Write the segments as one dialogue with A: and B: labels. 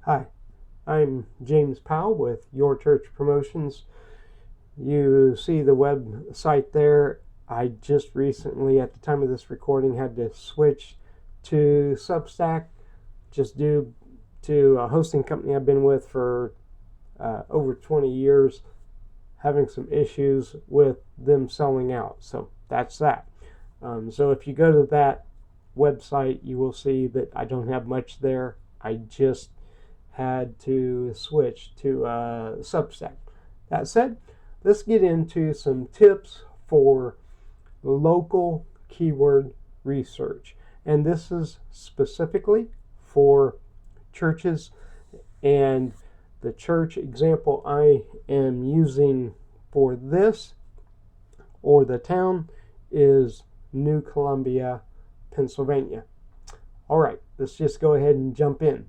A: Hi, I'm James Powell with Your Church Promotions. You see the website there. I just recently, at the time of this recording, had to switch to Substack just due to a hosting company I've been with for over 20 years having some issues with them selling out. So that's that. So if you go to that website, you will see that I don't have much there. I just had to switch to Substack. That said, let's get into some tips for local keyword research. And this is specifically for churches, and the church example I am using for this, or the town, is New Columbia, Pennsylvania. All right, let's just go ahead and jump in.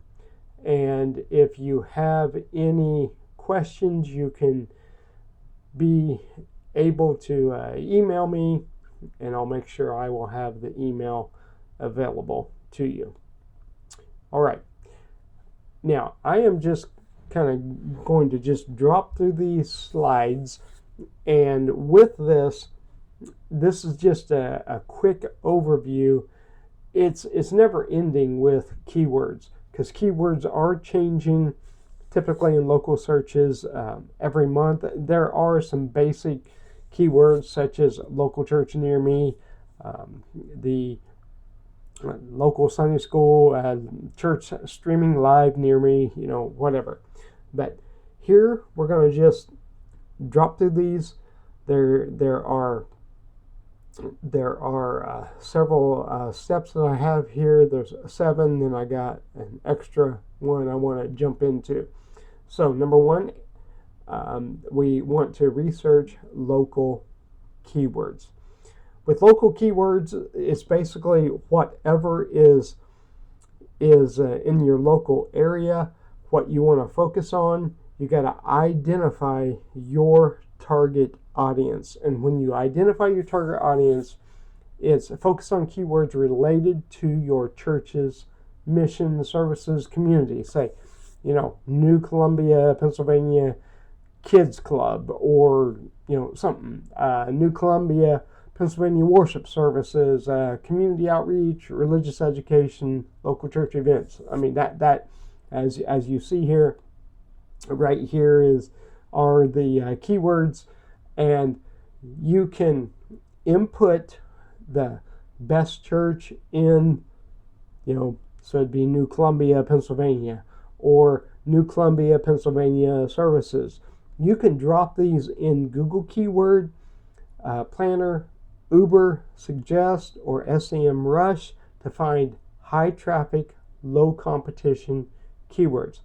A: And if you have any questions, you can be able to email me, and I'll make sure I will have the email available to you. All right. Now, I am just kind of going to just drop through these slides, and with this is just a quick overview. It's never ending with keywords, because keywords are changing typically in local searches every month. There are some basic keywords such as local church near me, the local Sunday school, church streaming live near me, whatever. But here we're going to just drop through these. There are several steps that I have here. There's 7, then I got an extra one I want to jump into. So number 1, we want to research local keywords. With local keywords, it's basically whatever is in your local area, what you want to focus on. You got to identify your target audience. And when you identify your target audience, it's focus on keywords related to your church's mission, services, community. Say, New Columbia, Pennsylvania Kids Club, or something. New Columbia, Pennsylvania worship services, community outreach, religious education, local church events. I mean that as you see here, right here are the keywords, and you can input the best church in, so it'd be New Columbia, Pennsylvania, or New Columbia, Pennsylvania services. You can drop these in Google Keyword Planner, Uber Suggest, or SEM Rush to find high traffic, low competition keywords.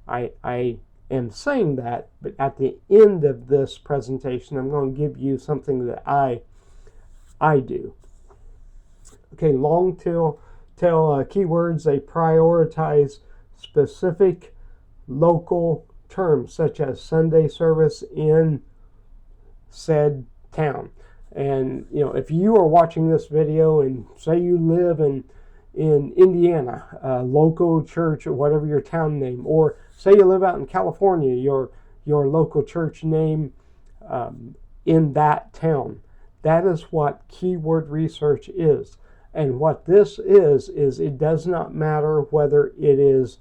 A: I am saying that, but at the end of this presentation, I'm going to give you something that I do. Okay, long tail keywords, they prioritize specific local terms such as Sunday service in said town. And if you are watching this video and say you live in Indiana, local church, or whatever your town name, or say you live out in California, your local church name in that town. That is what keyword research is. And what this is it does not matter whether it is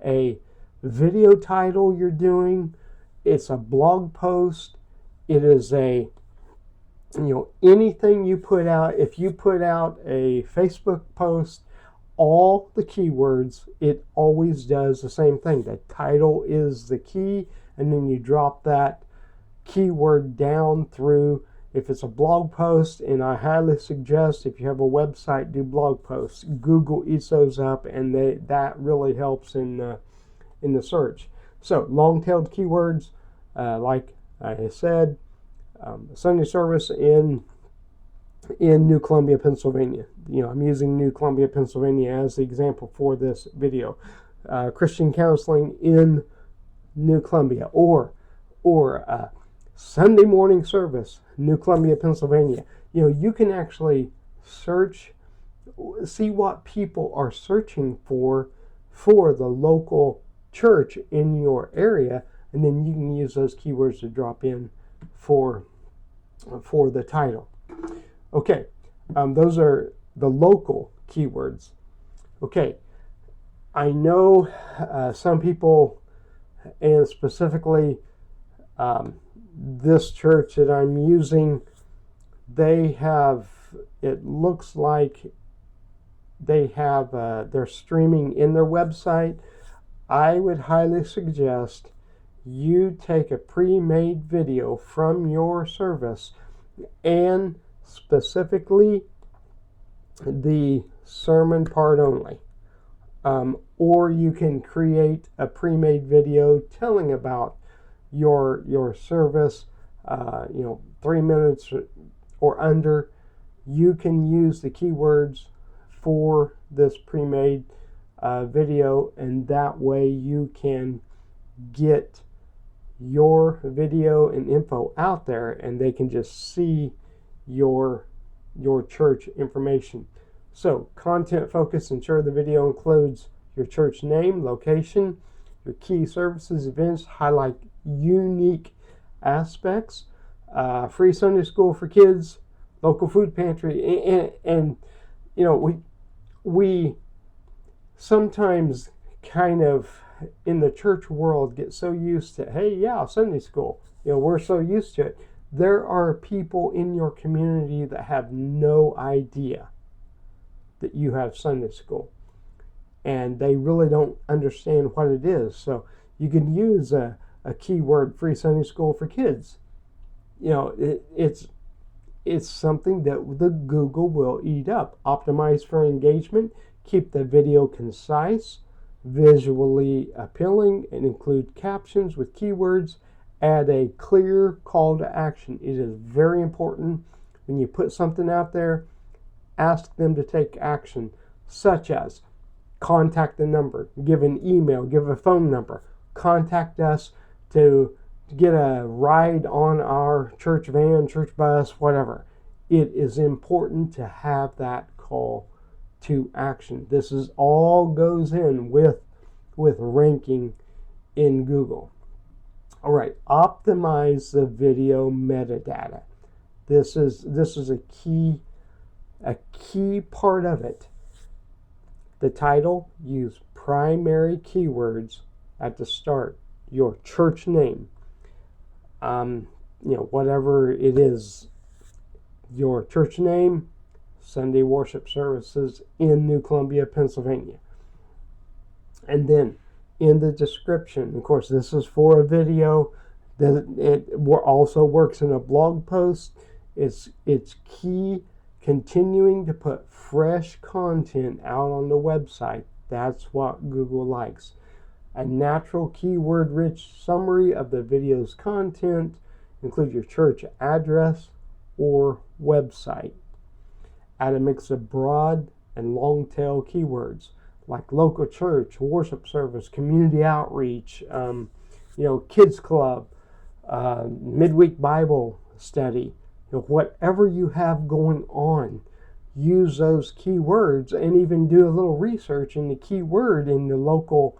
A: a video title you're doing, it's a blog post, it is a anything you put out. If you put out a Facebook post, all the keywords, it always does the same thing. The title is the key, and then you drop that keyword down through. If it's a blog post, and I highly suggest if you have a website, do blog posts. Google eats those up, and that really helps in the search. So long-tailed keywords, like I said, Sunday service in New Columbia, Pennsylvania. I'm using New Columbia, Pennsylvania as the example for this video. Christian counseling in New Columbia, or Sunday morning service, New Columbia, Pennsylvania. You can actually search, see what people are searching for the local church in your area, and then you can use those keywords to drop in for the title. Okay, those are the local keywords. Okay, I know some people, and specifically this church that I'm using, they have, it looks like they have their streaming in their website. I would highly suggest you take a pre-made video from your service, and specifically the sermon part only. Or you can create a pre-made video telling about your service, 3 minutes or under. You can use the keywords for this pre-made video, and that way you can get your video and info out there, and they can just see your church information. So, content focus, ensure the video includes your church name, location, your key services, events, highlight unique aspects, free Sunday school for kids, local food pantry, and we sometimes kind of in the church world get so used to, hey, yeah, Sunday school. We're so used to it. There are people in your community that have no idea that you have Sunday school, and they really don't understand what it is. So you can use a keyword, free Sunday school for kids. It's something that the Google will eat up. Optimize for engagement. Keep the video concise, visually appealing, and include captions with keywords. Add a clear call to action. It is very important when you put something out there, ask them to take action, such as contact the number, give an email, give a phone number, contact us to get a ride on our church van, church bus, whatever. It is important to have that call to action. This is all goes in with ranking in Google. All right, optimize the video metadata. This is a key part of it. The title, use primary keywords at the start. Your church name, whatever it is, your church name, Sunday worship services in New Columbia, Pennsylvania. And then in the description, of course, this is for a video. It also works in a blog post. It's key continuing to put fresh content out on the website. That's what Google likes. A natural keyword-rich summary of the video's content. Include your church address or website. Add a mix of broad and long-tail keywords like local church, worship service, community outreach, kids club, midweek Bible study. Whatever you have going on, use those keywords, and even do a little research in the keyword in your local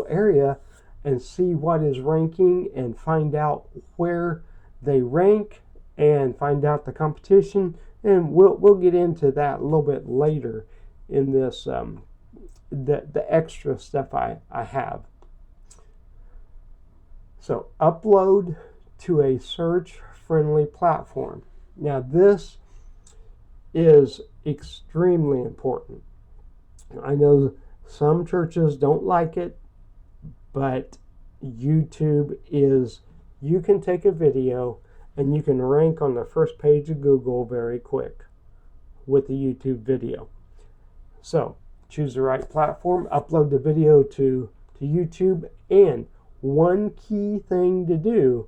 A: area, and see what is ranking, and find out where they rank, and find out the competition. And we'll get into that a little bit later in this the extra stuff I have. So upload to a search-friendly platform. Now this is extremely important. I know some churches don't like it, but YouTube is, you can take a video and you can rank on the first page of Google very quick with the YouTube video. So choose the right platform, upload the video to YouTube, and one key thing to do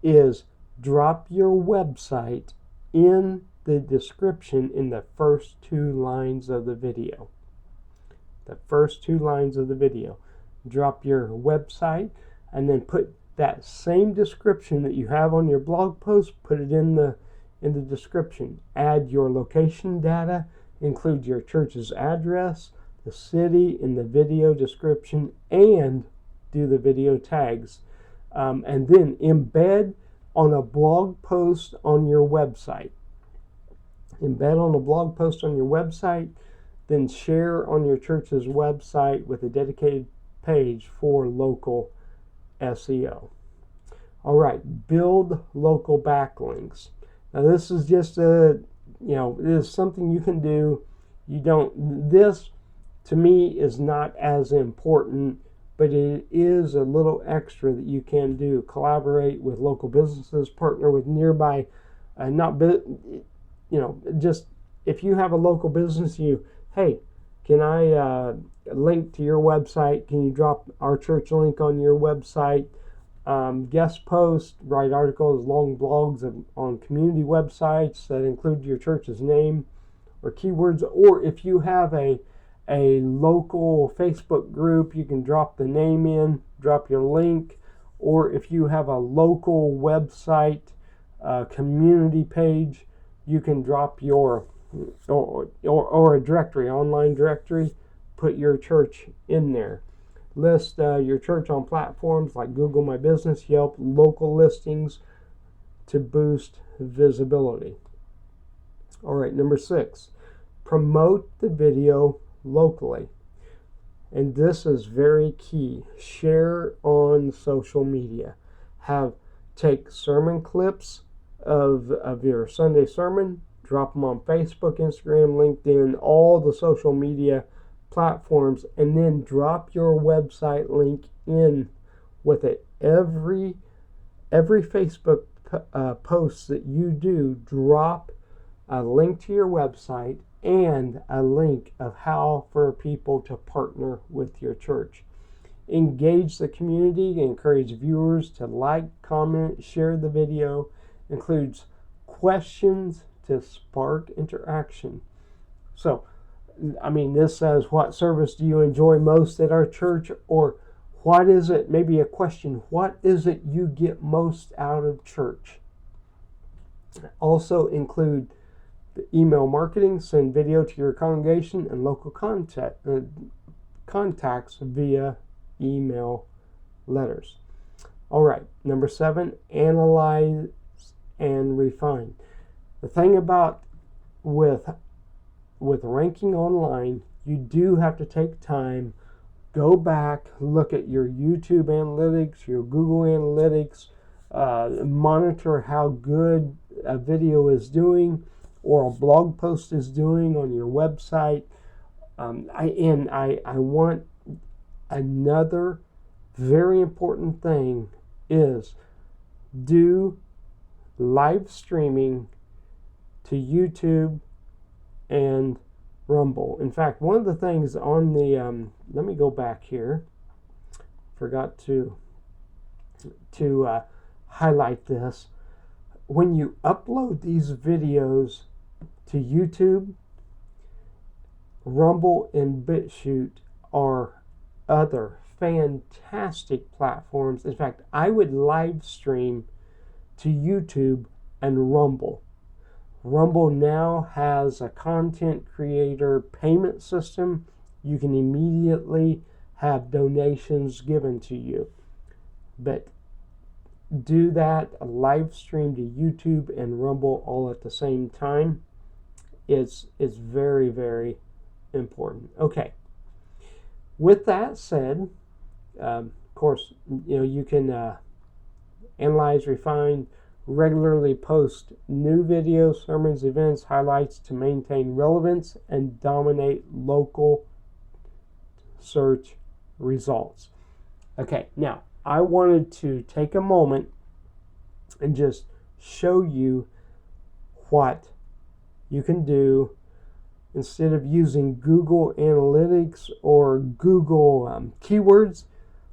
A: is drop your website in the description in the first 2 lines of the video. The first 2 lines of the video. Drop your website, and then put that same description that you have on your blog post, put it in the description. Add your location data, include your church's address, the city in the video description and do the video tags. And then embed on a blog post on your website. Embed on a blog post on your website, then share on your church's website with a dedicated page for local SEO. All right, build local backlinks. Now this is just it is something you can do. This to me is not as important, but it is a little extra that you can do. Collaborate with local businesses, partner with nearby, just if you have a local business, hey, can I link to your website? Can you drop our church link on your website? Guest post, write articles, long blogs on community websites that include your church's name or keywords. Or if you have a local Facebook group, you can drop the name in, drop your link. Or if you have a local website community page, you can drop your or a directory, online directory, put your church in there. List your church on platforms like Google My Business, Yelp, local listings to boost visibility. All right, number 6, promote the video locally. And this is very key. Share on social media. Take sermon clips of your Sunday sermon, drop them on Facebook, Instagram, LinkedIn, all the social media platforms, and then drop your website link in with it. Every Facebook post that you do, drop a link to your website and a link of how for people to partner with your church. Engage the community, encourage viewers to like, comment, share the video. Includes questions to spark interaction. So, this says, what service do you enjoy most at our church? Or what is it, maybe a question, what is it you get most out of church? Also include the email marketing, send video to your congregation and local contacts via email letters. All right, number 7, analyze and refine. The thing about with ranking online, you do have to take time, go back, look at your YouTube analytics, your Google analytics, monitor how good a video is doing or a blog post is doing on your website. I want another very important thing is do live streaming to YouTube and Rumble. In fact, one of the things on the let me go back here. Forgot to highlight this. When you upload these videos to YouTube, Rumble and BitChute are other fantastic platforms. In fact, I would live stream to YouTube and Rumble. Rumble now has a content creator payment system. You can immediately have donations given to you. But do that, a live stream to YouTube and Rumble all at the same time. It's very, very important. Okay. With that said, of course, you can analyze, refine, regularly post new videos, sermons, events, highlights to maintain relevance and dominate local search results. Okay, now I wanted to take a moment and just show you what you can do instead of using Google Analytics or Google keywords,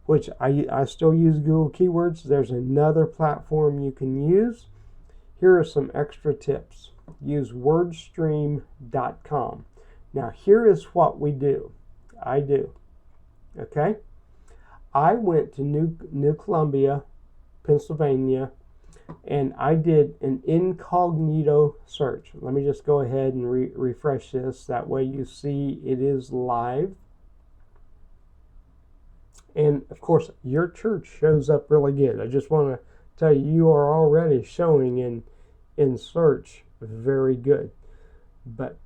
A: which I still use Google Keywords. There's another platform you can use. Here are some extra tips. Use wordstream.com. Now here is what we do. Okay? I went to New Columbia, Pennsylvania, and I did an incognito search. Let me just go ahead and refresh this. That way you see it is live. And of course, your church shows up really good. I just want to tell you, you are already showing in search very good. But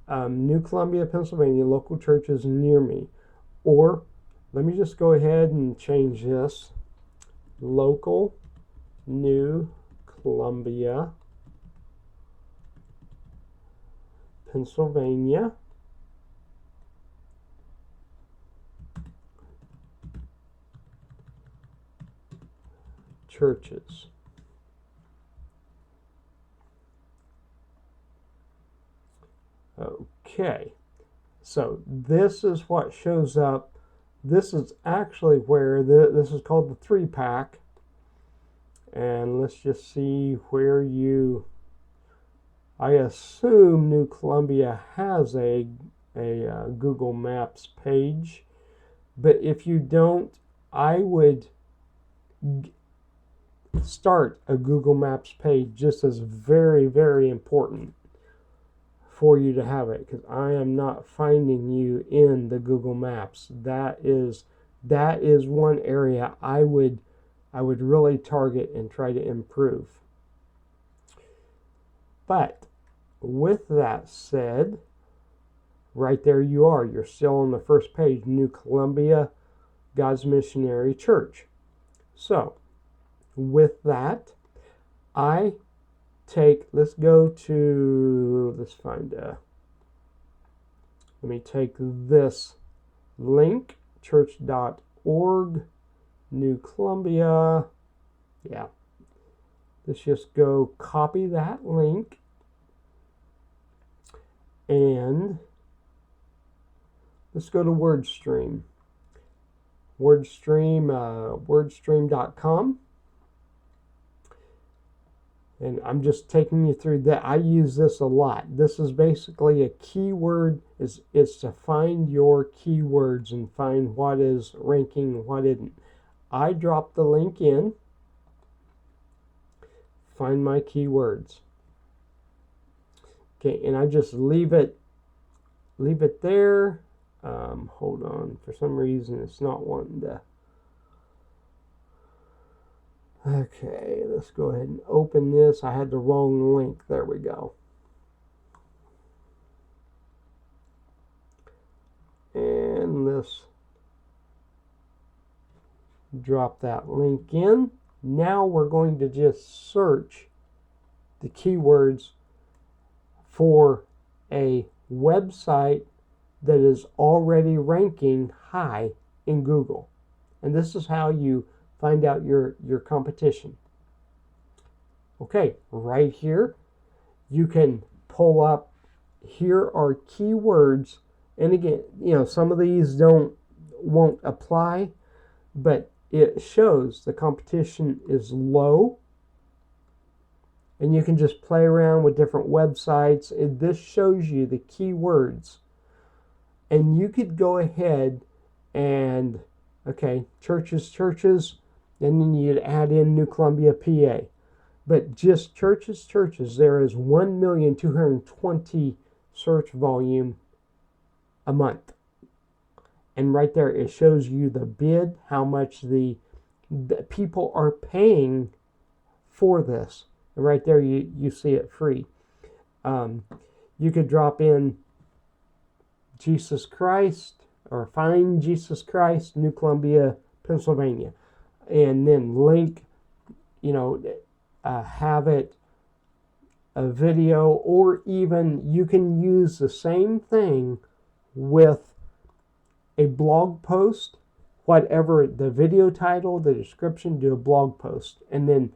A: New Columbia, Pennsylvania, local churches near me. Or let me just go ahead and change this. Local New Columbia, Pennsylvania. Churches. Okay, so this is what shows up. This is actually where this is called the 3-pack. And let's just see where I assume New Columbia has a Google Maps page. But if you don't, I would start a Google Maps page, just as very, very important for you to have it, because I am not finding you in the Google Maps. That is one area I would really target and try to improve. But with that said, right there you are. You're still on the first page, New Columbia God's Missionary Church. So with that, let's let me take this link, church.org, New Columbia. Yeah. Let's just go copy that link. And let's go to WordStream. Wordstream.com. And I'm just taking you through that. I use this a lot. This is basically a keyword. It's to find your keywords and find what is ranking and what isn't. I drop the link in. Find my keywords. Okay, and I just leave it there. Hold on. For some reason, it's not wanting to. Okay, let's go ahead and open this. I had the wrong link. There we go. And let's drop that link in. Now we're going to just search the keywords for a website that is already ranking high in Google. And this is how you find out your competition. Okay, right here, you can pull up, here are keywords. And again, some of these won't apply, but it shows the competition is low. And you can just play around with different websites. This shows you the keywords. And you could go ahead and, okay, churches, and then you'd add in New Columbia, PA. But just churches, there is 1,220,000 search volume a month. And right there, it shows you the bid, how much the people are paying for this. And right there, you see it free. You could drop in Jesus Christ, or find Jesus Christ, New Columbia, Pennsylvania. And then link, have it a video, or even you can use the same thing with a blog post, whatever the video title, the description, do a blog post, and then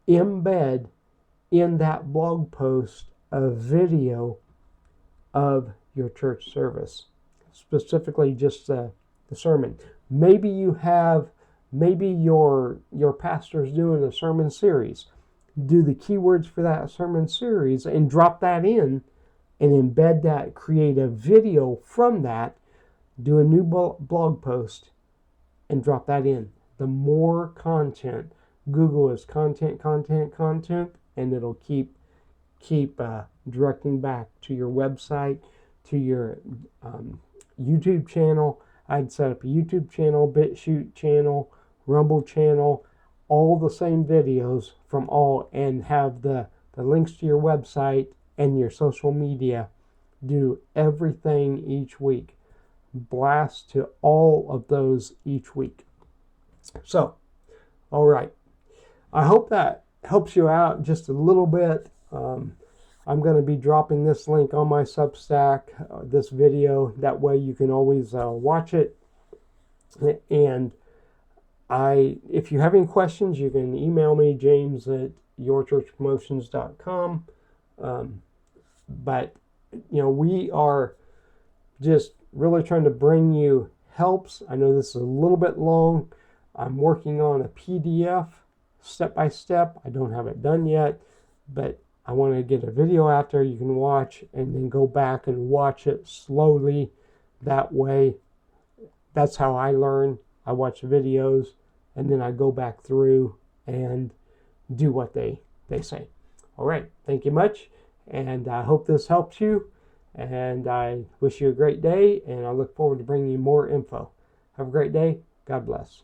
A: embed in that blog post a video of your church service, specifically just the sermon. Maybe your pastor's doing a sermon series. Do the keywords for that sermon series and drop that in and embed that, create a video from that, do a new blog post and drop that in. The more content, Google is content, content, content, and it'll keep directing back to your website, to your YouTube channel. I'd set up a YouTube channel, BitChute channel, Rumble channel, all the same videos from all, and have the links to your website and your social media. Do everything each week. Blast to all of those each week. So, all right. I hope that helps you out just a little bit. I'm going to be dropping this link on my Substack, this video. That way you can always watch it. And if you have any questions, you can email me, james@yourchurchpromotions.com. But, we are just really trying to bring you helps. I know this is a little bit long. I'm working on a PDF step by step. I don't have it done yet, but I want to get a video out there you can watch and then go back and watch it slowly. That way, that's how I learn. I watch videos and then I go back through and do what they say. All right. Thank you much. And I hope this helps you. And I wish you a great day. And I look forward to bringing you more info. Have a great day. God bless.